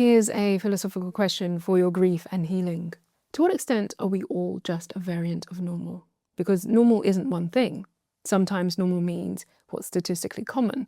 Here's a philosophical question for your grief and healing. To what extent are we all just a variant of normal? Because normal isn't one thing. Sometimes normal means what's statistically common.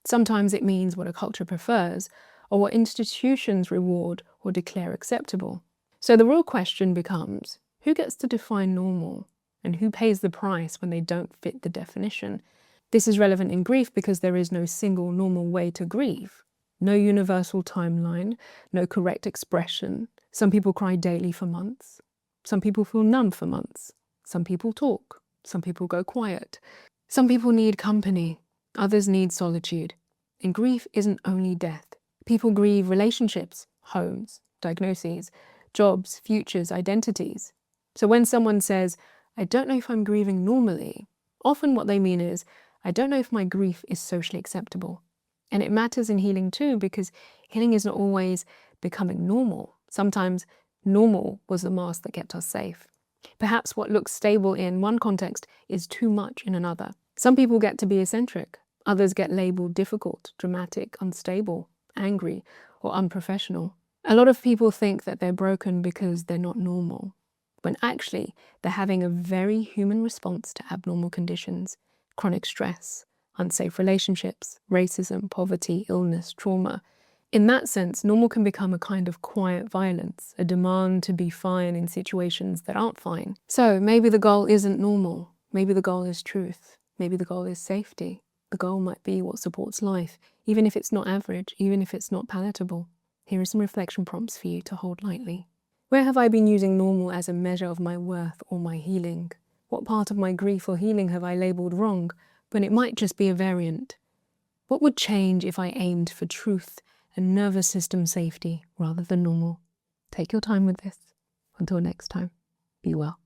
Sometimes it means what a culture prefers, or what institutions reward or declare acceptable. So the real question becomes, who gets to define normal? And who pays the price when they don't fit the definition? This is relevant in grief because there is no single normal way to grieve. No universal timeline, no correct expression. Some people cry daily for months. Some people feel numb for months. Some people talk. Some people go quiet. Some people need company. Others need solitude. And grief isn't only death. People grieve relationships, homes, diagnoses, jobs, futures, identities. So when someone says, I don't know if I'm grieving normally, often what they mean is, I don't know if my grief is socially acceptable. And it matters in healing too, because healing isn't always becoming normal. Sometimes normal was the mask that kept us safe. Perhaps what looks stable in one context is too much in another. Some people get to be eccentric. Others get labeled difficult, dramatic, unstable, angry, or unprofessional. A lot of people think that they're broken because they're not normal, when actually they're having a very human response to abnormal conditions, chronic stress, unsafe relationships, racism, poverty, illness, trauma. In that sense, normal can become a kind of quiet violence, a demand to be fine in situations that aren't fine. So maybe the goal isn't normal. Maybe the goal is truth. Maybe the goal is safety. The goal might be what supports life, even if it's not average, even if it's not palatable. Here are some reflection prompts for you to hold lightly. Where have I been using normal as a measure of my worth or my healing? What part of my grief or healing have I labelled wrong, when it might just be a variant? What would change if I aimed for truth and nervous system safety rather than normal? Take your time with this. Until next time, be well.